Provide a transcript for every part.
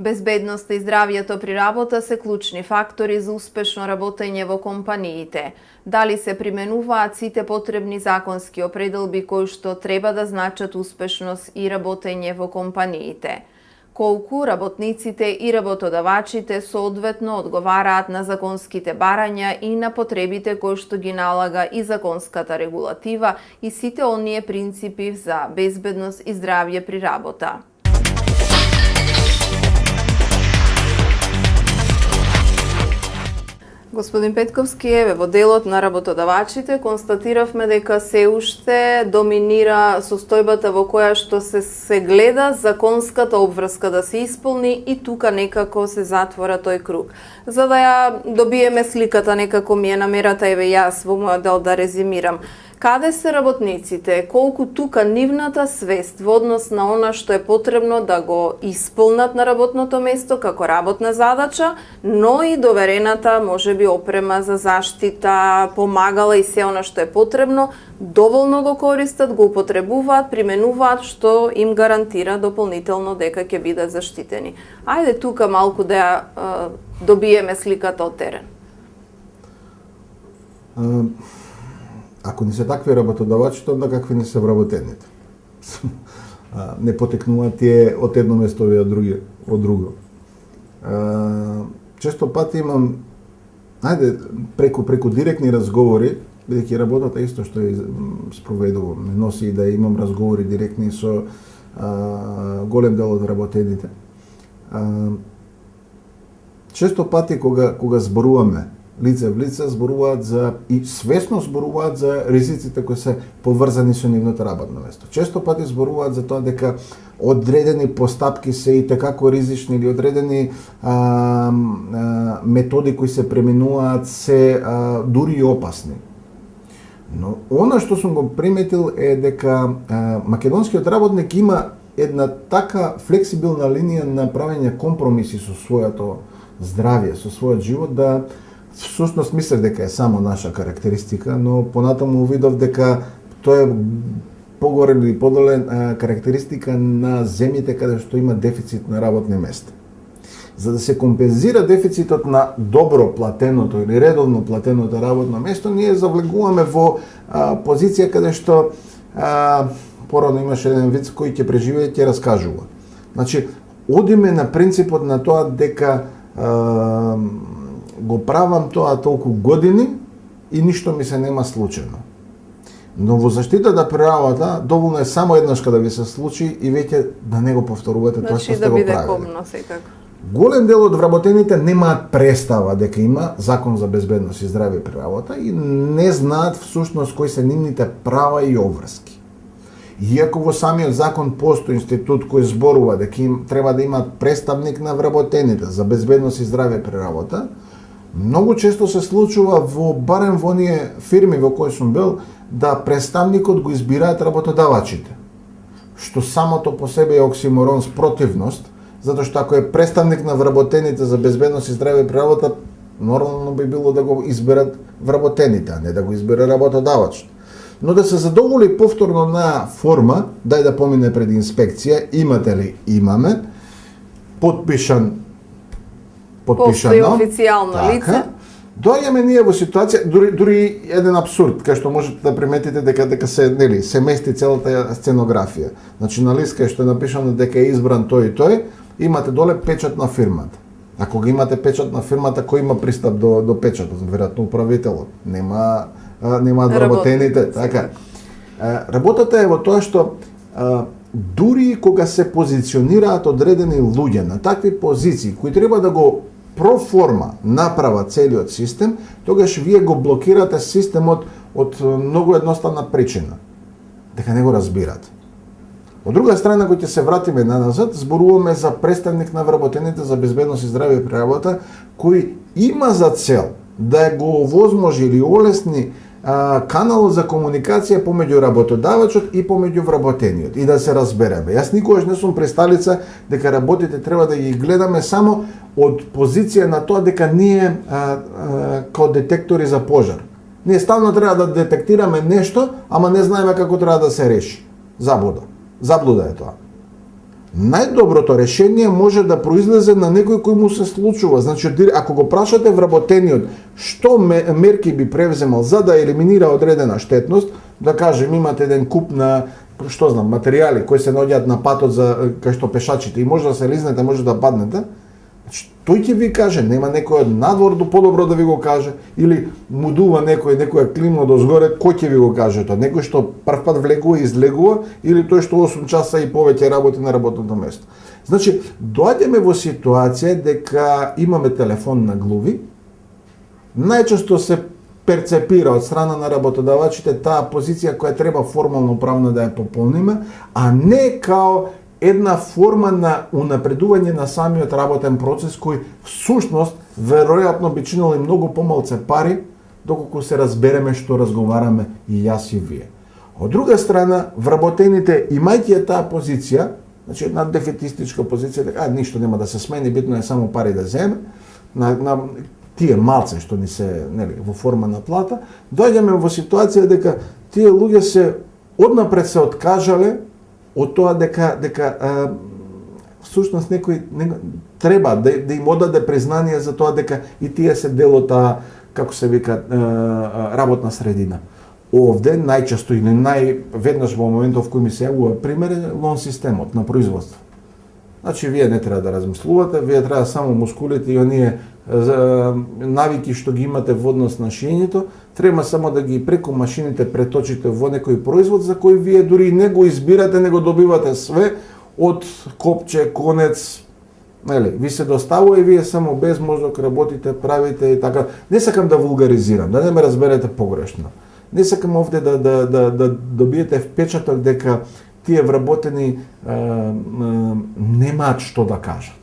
Безбедноста и здравјето при работа се клучни фактори за успешно работење во компаниите. Дали се применуваат сите потребни законски определби кои што треба да значат успешност и работење во компаниите? Колку работниците и работодавачите соодветно одговараат на законските барања и на потребите кои што ги налага и законската регулатива и сите оние принципи за безбедност и здравје при работа? Господин Петковски, во делот на работодавачите констатиравме дека се уште доминира состојбата во која што се гледа законската обврска да се исполни и тука некако се затвора тој круг. За да ја добиеме сликата, некако ми е намерата, еве јас во мојот дел да резимирам. Каде се работниците, колку тука нивната свест во однос на она што е потребно да го исполнат на работното место како работна задача, но и доверената можеби опрема за заштита, помагала и се она што е потребно, доволно го користат, го употребуваат, применуваат, што им гарантира дополнително дека ќе бидат заштитени. Ајде тука малку да ја добиеме сликата од терен. Ако не се такви работодавачите, onda какви не се вработените? Не потекнуваат тие од едно место од друго. Често пати имам, преку директни разговори, бидејќи работата исто што спроведувам, носи и да имам разговори директни со голем дел од вработените. Често пати кога зборуваме лице в лице, зборуваат за и свесно зборуваат за ризиците кои се поврзани со нивното работно место. Често пати зборуваат за тоа дека одредени постапки се и како ризични или одредени методи кои се применуваат се дури и опасни. Но она што сум го приметил е дека македонскиот работник има една така флексибилна линија на правење компромиси со своето здравје, со својот живот, да всушност мислев дека е само наша карактеристика, но понатаму увидов дека тоа е погоре или подоле карактеристика на земјите каде што има дефицит на работни места. За да се компензира дефицитот на добро платеното или редовно платеното работно место, ние завлегуваме во позиција каде што порано имаше еден виц кој ќе преживее ќе раскажува. Значи, одиме на принципот на тоа дека го правам тоа толку години и ништо ми се нема случено. Но во заштитата при работа доволно е само еднаш кога ви се случи и веќе да не го повторувате тоа што сте го правили. Значи да биде комно секако. Голем дел од вработените немаат представа дека има закон за безбедност и здравје при работа и не знаат всушност кои се нивните права и обврски. Иако во самиот закон постои институт кој зборува дека им треба да имаат представник на вработените за безбедност и здравје при работа, многу често се случува барем во оние фирми во кои сум бил, да представникот го избираат работодавачите. Што самото по себе е оксиморон с противност, затоа што ако е представник на вработените за безбедност и здравје при работа, нормално би било да го изберат вработените, а не да го избере работодавачот. Но да се задоволи повторно на форма, дај да помине пред инспекција, имате ли? Имаме. Подпишано. Постои официјално лице. Доаѓаме ние во ситуација, дури еден абсурд, кај што можете да приметите дека се мести целата сценографија. Значи на лист кај што е напишано дека е избран тој и тој, имате доле печат на фирмата. А кога имате печат на фирмата, кој има пристап до печатот? Веројатно управителот. Нема вработените, така. Работата е во тоа што дури кога се позиционираат одредени луѓе на такви позиции кои треба да го проформа направа целиот систем, тогаш вие го блокирате системот од многу едноставна причина. Дека не го разбирате. Од друга страна, кога ќе се вратиме назад, зборуваме за представник на вработените за безбедност и здравје при работа, кој има за цел да го овозможи или олесни каналот за комуникација помеѓу работодавачот и помеѓу вработениот и да се разбереме. Јас никогаш не сум присталица дека работите треба да ги гледаме само од позиција на тоа дека ние као детектори за пожар. Ние стално треба да детектираме нешто, ама не знаеме како треба да се реши. Заблуда е тоа. Најдоброто решение може да произлезе на некој кој му се случува. Значи, ако го прашате вработениот што мерки би превземал за да елиминира одредена штетност, да кажем имате еден куп на што знам, материјали кои се наоѓаат на патот за кај што пешачите и може да се лизнете, може да паднете, значи, тој ќе ви каже, нема некој од надвор подобро да ви го каже, или му дува некоја клима од озгоре, кој ќе ви го каже тоа? Некој што прв пат влегува и излегува, или тој што 8 часа и повеќе работи на работното место? Значи, доаѓаме во ситуација дека имаме телефон на глуви, најчесто се перцепира од страна на работодавачите таа позиција која треба формално правно да ја пополниме, а не као една форма на унапредување на самиот работен процес кој всушност веројатно би чинел и многу помалце пари доколку се разбереме што разговараме и јас и вие. Од друга страна, вработените имајќи таа позиција, значи една дефетистичка позиција дека ништо нема да се смени, битно е само пари да земе, на тие малце што ни се, нели, во форма на плата, доаѓаме во ситуација дека тие луѓе се однапред се откажале од тоа дека всушност некој треба да им одаде признание за тоа дека и тие се дел од таа, како се вика, работна средина. Овде најчесто или веднаш во моментов кој ми се јавува пример е лон системот на производство. Значи вие не треба да размислувате, вие треба само мускулите и оние навики што ги имате во однос на шиењето, треба само да ги преку машините преточите во некој производ за кој вие дури не го избирате, не го добивате све од копче, конец, нели, ви се доставува и вие само без мозок работите, правите и така. Не сакам да вулгаризирам, да не ме разберете погрешно. Не сакам овде да добиете впечаток дека тие вработени немаат што да кажат.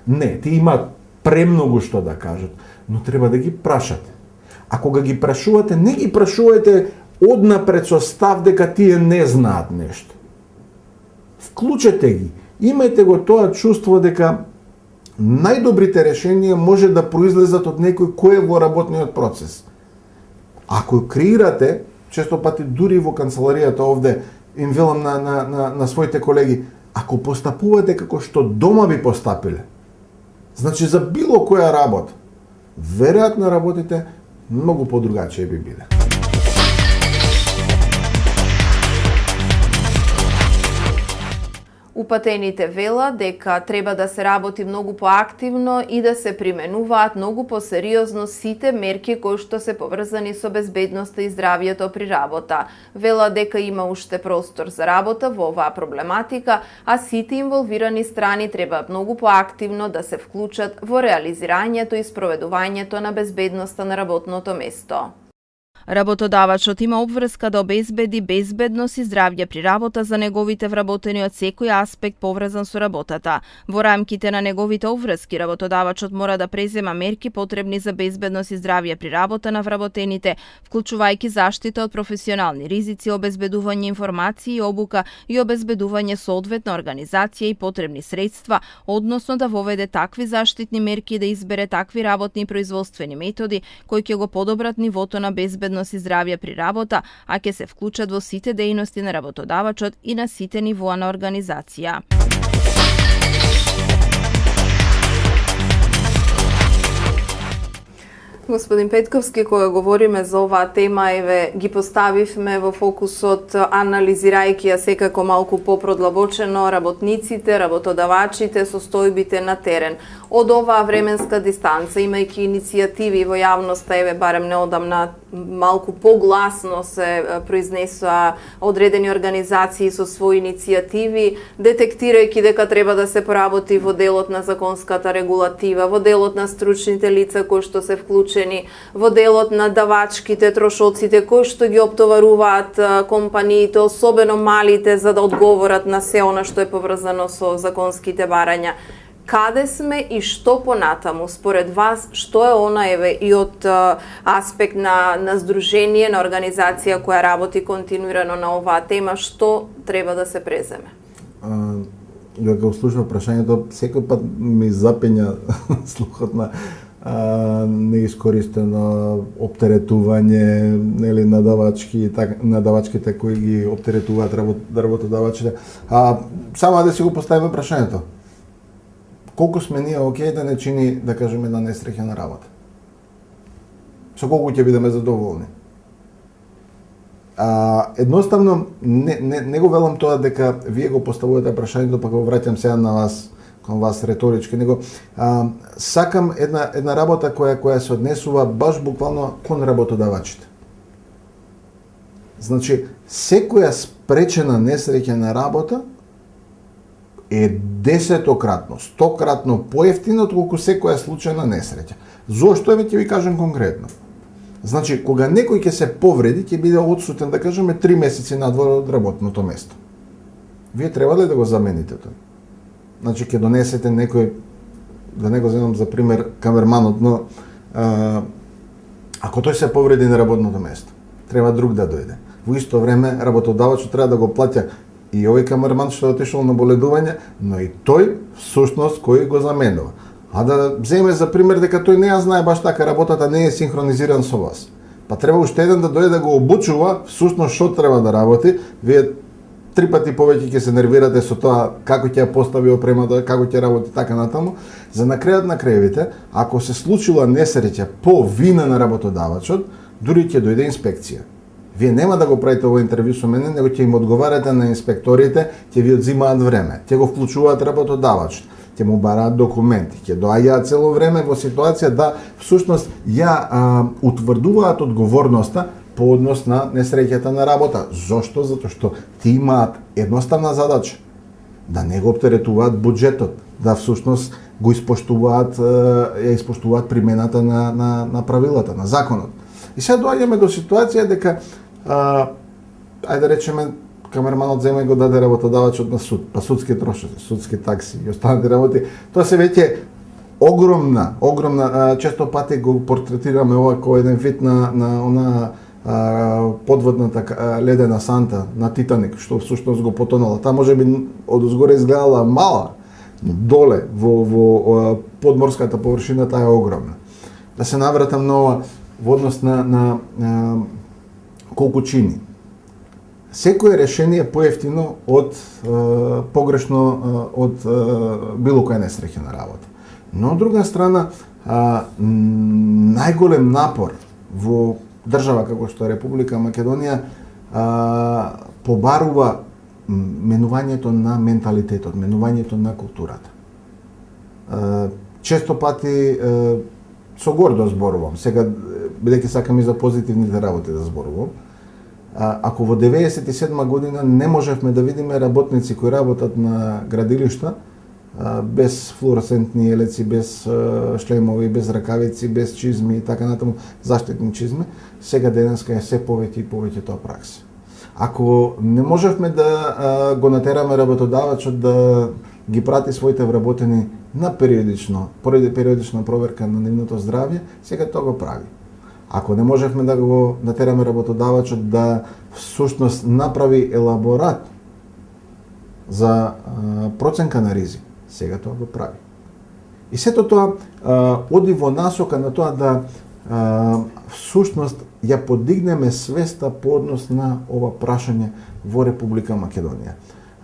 Не, тие имаат премногу што да кажат, но треба да ги прашате. А кога ги прашувате, не ги прашувајте однапред со став дека тие не знаат нешто. Вклучете ги, имајте го тоа чувство дека најдобрите решенија може да произлезат од некој кој е во работниот процес. Ако креирате, често пати дури во канцеларијата овде, им велам на своите колеги, ако постапувате како што дома би постапиле, значи за било која работа, веројатно работите многу подругачие би биле. Упатените велат дека треба да се работи многу поактивно и да се применуваат многу посериозно сите мерки кои што се поврзани со безбедноста и здравјето при работа. Велат дека има уште простор за работа во оваа проблематика, а сите инволвирани страни треба многу поактивно да се вклучат во реализирањето и спроведувањето на безбедноста на работното место. Работодавачот има обврска да обезбеди безбедност и здравје при работа за неговите вработени од секој аспект поврзан со работата. Во рамките на неговите обврски, работодавачот мора да презема мерки потребни за безбедност и здравје при работа на вработените, вклучувајќи заштита од професионални ризици, обезбедување информации и обука и обезбедување соодветна организација и потребни средства, односно да воведе такви заштитни мерки и да избере такви работни и производствени методи кои ќе го подобрат нивото на безбедност и здравје при работа, а ќе се вклучат во сите дејности на работодавачот и на сите нивоа на организација. Господин Петковски, кога говориме за оваа тема, еве ги поставивме во фокусот, анализирајќи ја секако малку попродлабочено работниците, работодавачите, состојбите на терен. Од оваа временска дистанца, имајќи иницијативи во јавноста, еве барем неодамна малку погласно се произнесоа одредени организации со своји иницијативи, детектирајќи дека треба да се поработи во делот на законската регулатива, во делот на стручните лица кои што се вклучени, во делот на давачките, трошоците кои што ги оптоваруваат компаниите, особено малите, за да одговорат на се она што е поврзано со законските барања. Каде сме и што понатаму? Според вас, што е она, еве, и од аспект на здружение, на организација која работи континуирано на оваа тема, што треба да се преземе? Кога го слушам прашањето, секој пат ми запења слухот на неискористено оптеретување, нели, надавачките кои ги оптеретуваат работодавачите. Само да си го поставиме прашањето. Колку сме ние окей да не чини, да кажеме, една несреќена работа? Со колку ќе бидеме задоволни? Едноставно, не го велам тоа дека вие го поставувате прашањето, па го враќам сега на вас, кон вас реторички, него сакам една работа која се однесува баш буквално кон работодавачите. Значи, секоја спречена несреќена работа е 10-кратно, 100-кратно поевтино отколку секоја случајна несреќа. Зошто? Еве ќе ви кажам конкретно. Значи, кога некој ќе се повреди, ќе биде отсутен, да кажеме, 3 месеци надвор од работното место. Вие треба ли да го замените тој? Значи, ќе донесете некој, да не го земам за пример камерманот, но ако тој се повреди на работното место, треба друг да дојде. Во исто време, работодавачот треба да го плаќа и овој камерман што е отишол на боледување, но и тој, всушност, кој го заменува. А да земе за пример дека тој не ја знае баш така, работата не е синхронизиран со вас. Па треба уште еден да дојде да го обучува всушност што треба да работи. Вие 3 пати повеќе ќе се нервирате со тоа како ќе ја постави опремата, како ќе работи така натаму. За на крајот на краевите, ако се случила несреќа по вина на работодавачот, дури ќе дојде инспекција. Вие нема да го правите овој интервју со мене, него ќе им одговарате на инспекторите, ќе ви одзимаат време, ќе го вклучуваат работодавачот, ќе му бараат документи, ќе доаѓаат цело време во ситуација да всушност ја утврдуваат одговорноста по однос на несреќата на работа. Зошто? Затоа што ти имаат едноставна задача да не го оптеретуваат буџетот, да всушност го испоштуваат, ја испоштуваат примената на правилата, на законот. И сега доаѓаме до ситуација дека ајде да речеме камерманот зема и го даде работодавачот на суд, па судски трошоци, судски такси и останати работи. Тоа се веќе огромна, често пати го портретираме ова како еден вид на подводната ледена санта на Титаник, што всушност го потонала. Таа можеби одозгоре изгледала мала, но доле во подморската површина таа е огромна. Да се навратам на ова во однос на колку чини. Секое решение е поевтино од погрешно од било која несреќена работа. Но од друга страна, најголем напор во држава како што е Република Македонија побарува менувањето на менталитетот, менувањето на културата. Често пати со гордо зборувам, сега бидејќи сакам и за позитивните работи да зборувам. Ако во 97 година не можевме да видиме работници кои работат на градилишта без флуоресцентни елеци, без шлемови, без ракавици, без чизми и така натаму, заштитни чизми, сега денеска е се повеќе и повеќе тоа пракса. Ако не можевме да го натераме работодавачот да ги прати своите вработени на периодична проверка на нивното здравје, сега тоа го прави. Ако не можевме да го натераме работодавачот да всушност направи елаборат за проценка на ризик, сега тоа го прави. И сето тоа оди во насока на тоа да всушност ја подигнеме свеста по однос на ова прашање во Република Македонија.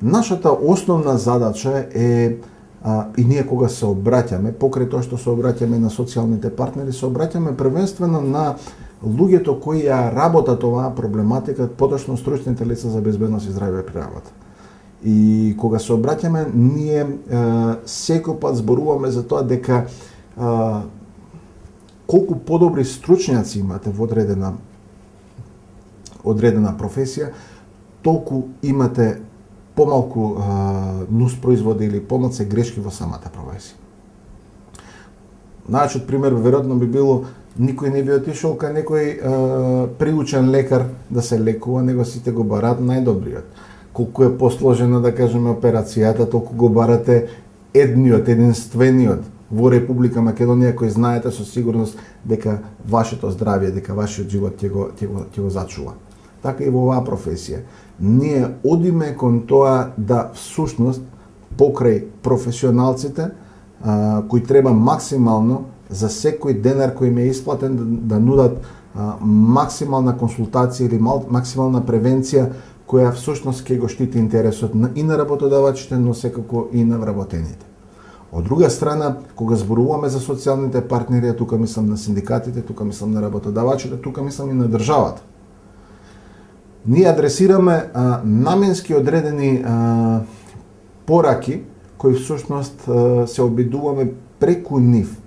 Нашата основна задача е и ние кога се обраќаме, покрај тоа што се обраќаме на социјалните партнери, се обраќаме првенствено на луѓето кои ја работат оваа проблематика, поточно стручните лица за безбедност и здравје при работа. И кога се обраќаме, ние секој пат зборуваме за тоа дека колку подобри стручњаци имате во одредена професија, толку имате помалку нуспроизводи или помалце грешки во самата професија. Најчот пример веројатно би било никој не би отишол кај некој приучен лекар да се лекува, него сите го бараат најдобриот. Колку е посложена, да кажеме, операцијата, толку го барате единствениот во Република Македонија, кој знаете со сигурност дека вашето здравје, дека вашиот живот ќе го зачува. Така и во оваа професија. Ние одиме кон тоа да всушност покрај професионалците кои треба максимално за секој денар кој им е исплатен да нудат максимална консултација или максимална превенција која всушност ќе го штити интересот и на работодавачите, но секако и на вработените. Од друга страна, кога зборуваме за социјалните партнери, тука мислам на синдикатите, тука мислам на работодавачите, тука мислам и на државата. Ние адресираме наменски одредени пораки кои всушност се обидуваме преку нив.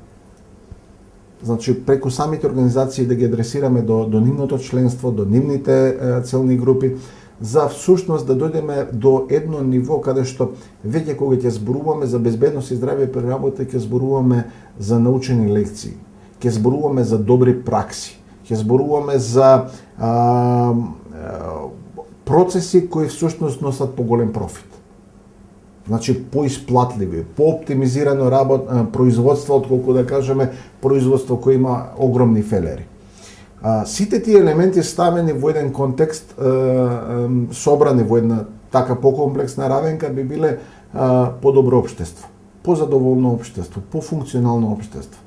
Значи, преку самите организации да ги адресираме до нивното членство, до нивните целни групи, за всушност да дојдеме до едно ниво каде што веќе кога ќе зборуваме за безбедност и здравје при работа, ќе зборуваме за научени лекции, ќе зборуваме за добри пракси, ќе зборуваме за процеси кои всушност носат поголем профит. Значи, поисплатливи, пооптимизирано производство, отколку да кажеме производство кој има огромни фелери. Сите тие елементи ставени во еден контекст, собрани во една така покомплексна равенка, би биле подобро општество, позадоволно општество, пофункционално општество.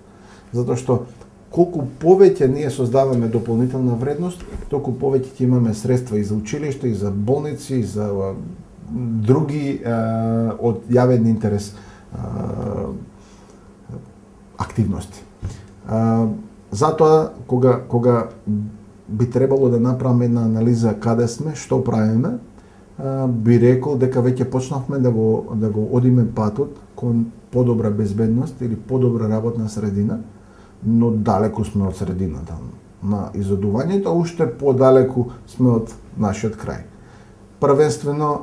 Затоа што колку повеќе ние создаваме дополнителна вредност, толку повеќе ќе имаме средства и за училиште, и за болници, и за други од јавен интерес активности. Затоа, кога би требало да направиме една анализа каде сме, што правиме, би рекол дека веќе почнавме да го одиме патот кон подобра безбедност или подобра работна средина, но далеку сме од средината на изодувањето, уште подалеку сме од нашиот крај. Првенствено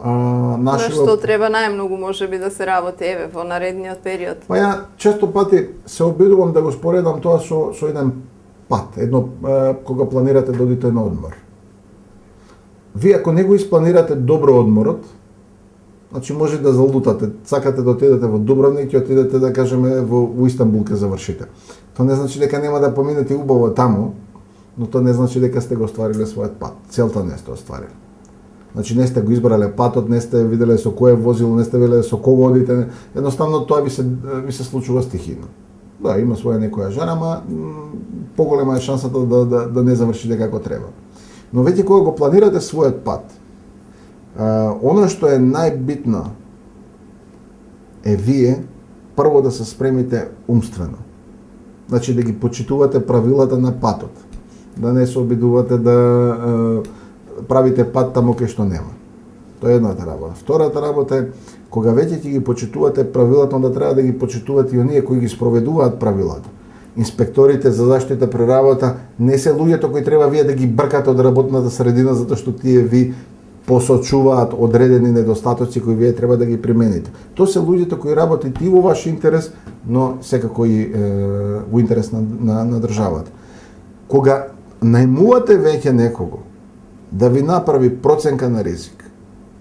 нашиот... Што треба најмногу можеби да се работи во наредниот период? Па ја често пати се обидувам да го споредам тоа со еден пат, кога планирате да одите на одмор. Вие ако не го испланирате добро одморот, значи може да залутате, сакате да отидете во Дубровник и отидете да кажеме во Истанбул ке завршите. Тоа не значи дека нема да поминете убаво таму, но тоа не значи дека сте го оствариле својот пат. Целта не сте оствариле. Значи не сте го избрале патот, не сте виделе со кое возило, не сте виделе со кого одите, едноставно тоа ви се случува стихийно. Да, има своја некоја жара, ама поголема е шансата да не завршите како треба. Но веќе кога го планирате својот пат, оно што е најбитно е вие прво да се спремите умствено. Значи да ги почитувате правилата на патот, да не се обидувате да правите пат таму кај што нема. Тоа е едната работа. Втората работа е кога веќе ќе ги почитувате правилата, onda треба да ги почитувате и оние кои ги спроведуваат правилата. Инспекторите за заштита при работа не се луѓето кои треба вие да ги бркате од работната средина затоа што тие ви посочуваат одредени недостатоци кои вие треба да ги примените. Тоа се луѓето кои работат и во ваш интерес, но секако и во интерес на државата. Кога најмувате веќе некого да ви направи проценка на ризик,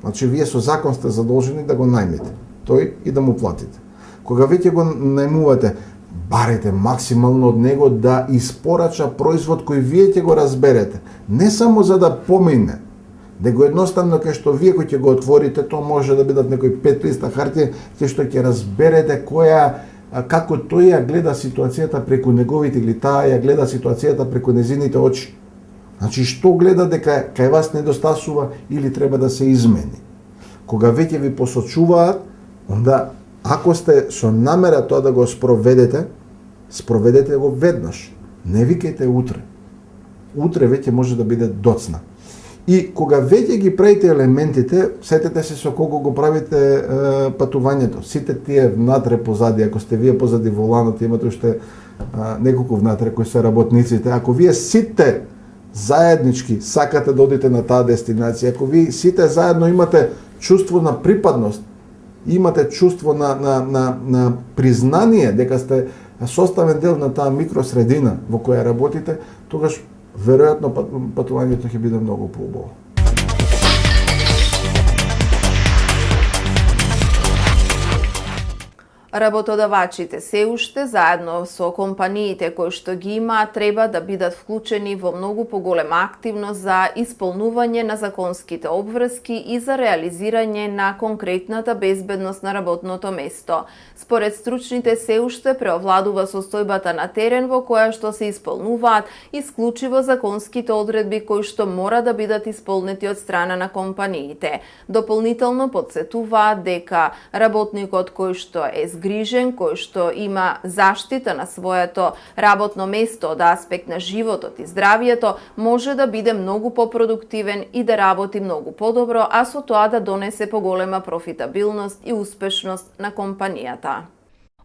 значи вие со закон сте задолжени да го најмите, тој и да му платите. Кога веќе го најмувате, барете максимално од него да испорача производ кој вие ќе го разберете, не само за да помине, него едноставно кај што вие кој ќе го отворите, тоа може да бидат некои 5 листа хартија, кај што ќе разберете како тој ја гледа ситуацијата преку неговите или таа ја гледа ситуацијата преку незините очи. Значи, што гледа дека кај вас недостасува или треба да се измени. Кога веќе ви посочуваат, онда, ако сте со намера тоа да го спроведете го веднаш. Не викајте утре. Утре веќе може да биде доцна. И кога веќе ги правите елементите, сетете се со кого го правите патувањето. Сите тие внатре позади, ако сте вие позади воланот, имате уште неколку внатре кои се работниците. Ако вие сите заеднички сакате да одите на таа дестинација, ако ви сите заедно имате чувство на припадност, имате чувство на признание дека сте составен дел на таа микросредина во која работите, тогаш веројатно патувањето ќе биде многу поубаво. Работодавачите се уште, заедно со компаниите кои што ги имаат, треба да бидат вклучени во многу поголема активност за исполнување на законските обврски и за реализирање на конкретната безбедност на работното место. Според стручните се уште преовладува состојбата на терен во која што се исполнуваат исклучиво законските одредби кои што мора да бидат исполнети од страна на компаниите. Дополнително подсетуваат дека работникот кој што е згрижен, кој што има заштита на своето работно место од аспект на животот и здравието, може да биде многу попродуктивен и да работи многу подобро, а со тоа да донесе поголема профитабилност и успешност на компанијата.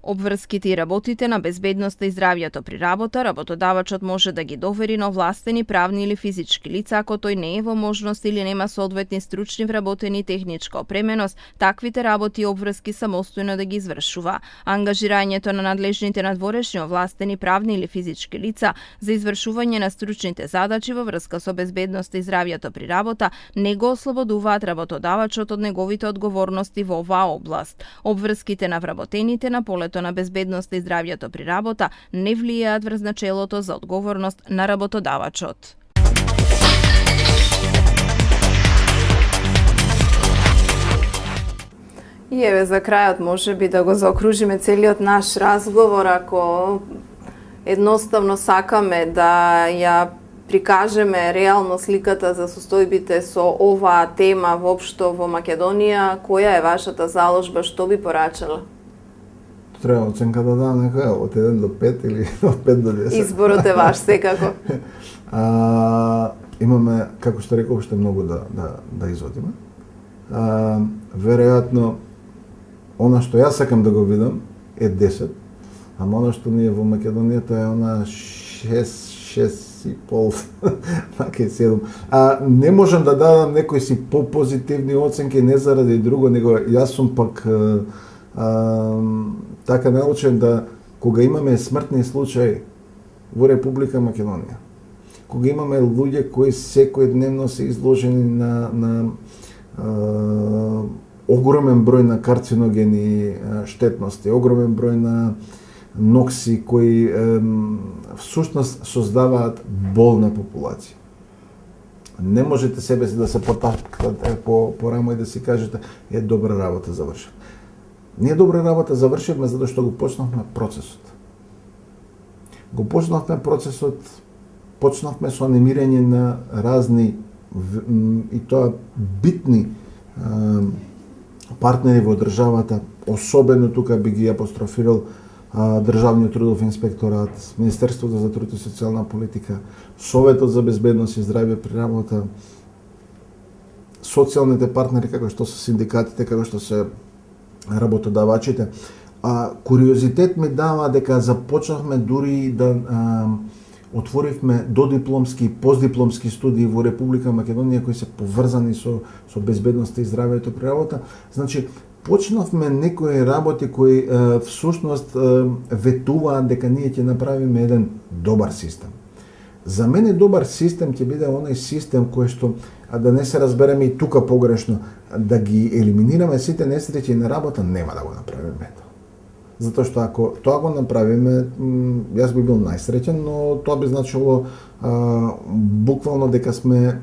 Обврските и работите на безбедноста и здравието при работа, работодавачот може да ги довери на овластени правни или физички лица ако тој не е во можност или нема соодветни стручни вработени техничка опременост, таквите работи и обврски самостојно да ги извршува. Ангажирањето на надлежните надворешни овластени правни или физички лица за извршување на стручните задачи во врска со безбедноста и здравието при работа не го ослободуваат работодавачот од неговите одговорности во оваа област. Обврските на вработените на полето на безбедноста и здравието при работа не влијаат врз начелото за одговорност на работодавачот. И еве за крајот може би да го заокружиме целиот наш разговор, ако едноставно сакаме да ја прикажеме реално сликата за состојбите со оваа тема воопшто во Македонија, која е вашата заложба, што би порачала? Треба оценка да дам некоја од 1 до 5 или од 5 до 10. Изборот е ваш секако. Имаме, како што реков, уште многу да изводиме. Веројатно, она што јас сакам да го видам е 10, ама она што ние во Македонијата е она 6,5, така и 7. Не можам да дадам некои си попозитивни оценки, не заради друго, него јас сум пак така научен да кога имаме смртни случаи во Република Македонија, кога имаме луѓе кои секојдневно се изложени на огромен број на карциногени штетности, огромен број на нокси кои всушност создаваат болна популација. Не можете себе си да се потапкате по рамо и да си кажете е добра работа завршив. Ние добра работа завршивме затоа што го почнавме процесот. Го почнавме процесот, почнавме со анимирање на разни и тоа битни партнери во државата, особено тука би ги апострофирал Државниот трудов инспекторат, Министерството за труд и социјална политика, Советот за безбедност и здравје при работа, социјалните партнери како што се синдикатите, како што се работодавачите. Куриозитет ми дава дека започнавме дури да отворивме додипломски и постдипломски студии во Република Македонија кои се поврзани со безбедноста и здравјето при работа. Значи, почнавме некои работи кои всушност ветуваат дека ние ќе направиме еден добар систем. За мене добар систем ќе биде оној систем кој што, да не се разбереме и тука погрешно, да ги елиминираме сите несреќи на работа, нема да го направиме тоа. Затоа што ако тоа го направиме, јас би бил најсреќен, но тоа би значило буквално дека сме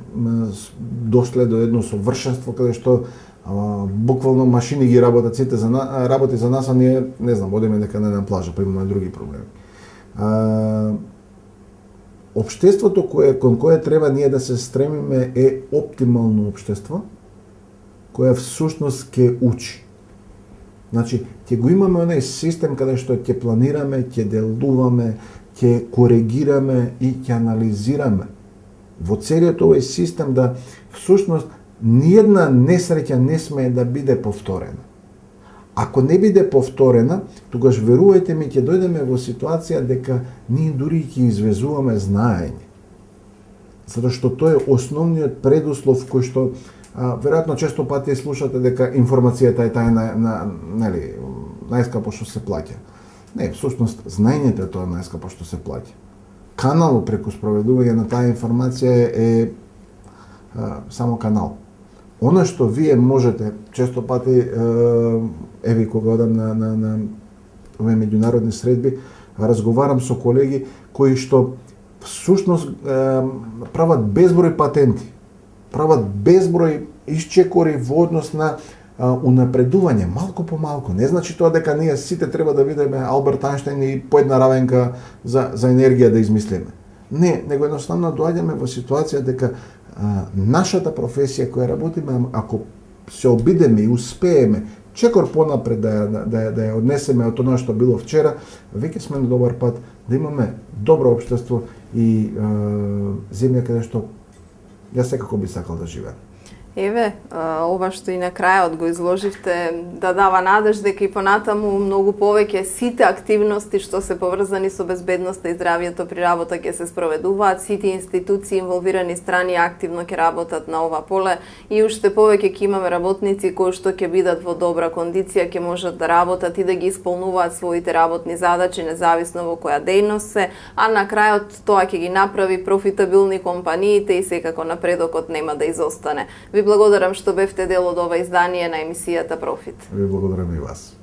дошле до едно совршенство каде што буквално машини ги работат сите работи за нас, а ние не знам, одиме дека не на плажа, па имаме други проблеми. Општеството кон кое треба ние да се стремиме е оптимално општество, кое всушност ќе учи. Значи, ќе го имаме оној систем каде што ќе планираме, ќе делуваме, ќе коригираме и ќе анализираме во целиот овој систем да всушност ниедна несреќа не смее да биде повторена. Ако не биде повторена, тогаш верувајте ми ќе дојдеме во ситуација дека ние дури ќе извезуваме знаење. Затоа што тоа е основниот предуслов кој што веројатно често пати слушате дека информацијата е тајна нели најскапо што се плаќа. Не, всушност знаењето е тоа најскапо што се плаќа. Каналот преку спроведување на таа информација е само канал. Она што вие можете, често пати, еви кога одам на овие меѓународни средби, разговарам со колеги кои што всушност прават безброј патенти, прават безброј исчекори во однос на унапредување, малку по малку. Не значи тоа дека ние сите треба да бидеме Алберт Ајнштајн и по една равенка за енергија да измислиме. Не, него едноставно доаѓаме во ситуација дека нашата професија која работиме, ако се обидеме и успееме чекор понапред да ја однесеме од тоа што било вчера, веќе сме на добар пат да имаме добро општество и земја каде што јас секако би сакал да живеам. Еве, ова што и на крајот го изложивте, да дава надеж дека и понатаму многу повеќе сите активности што се поврзани со безбедноста и здравјето при работа ќе се спроведуваат, сите институции инволвирани страни активно ќе работат на ова поле и уште повеќе ќе имаме работници кои што ќе бидат во добра кондиција, ќе можат да работат и да ги исполнуваат своите работни задачи независно во која дејност се, а на крајот тоа ќе ги направи профитабилни компаниите и секако напредокот нема да изостане. Ви благодарам што бевте дел од ова издание на емисијата Профит. Ви благодарам и вас.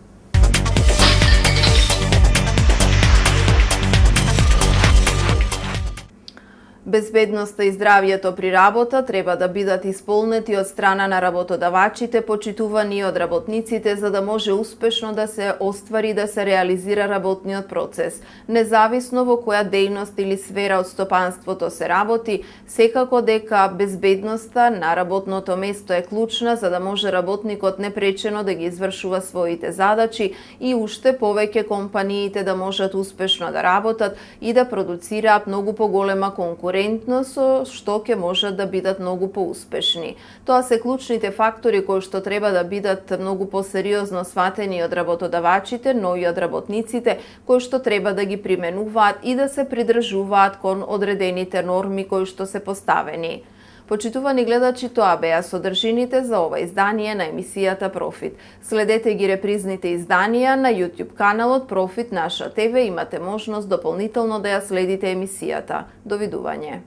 Безбедноста и здравјето при работа треба да бидат исполнети од страна на работодавачите, почитувани од работниците, за да може успешно да се оствари да се реализира работниот процес. Независно во која дејност или сфера од стопанството се работи, секако дека безбедноста на работното место е клучна за да може работникот непречено да ги извршува своите задачи и уште повеќе компаниите да можат успешно да работат и да продуцираат многу поголема конкуренција со што ќе можат да бидат многу поуспешни. Тоа се клучните фактори кои што треба да бидат многу посериозно сватени од работодавачите, но и од работниците, кои што треба да ги применуваат и да се придржуваат кон одредените норми кои што се поставени. Почитувани гледачи, тоа беа содржините за ова издание на емисијата Профит. Следете ги репризните изданија на YouTube каналот Профит Наша ТВ. Имате можност дополнително да ја следите емисијата. Довидување.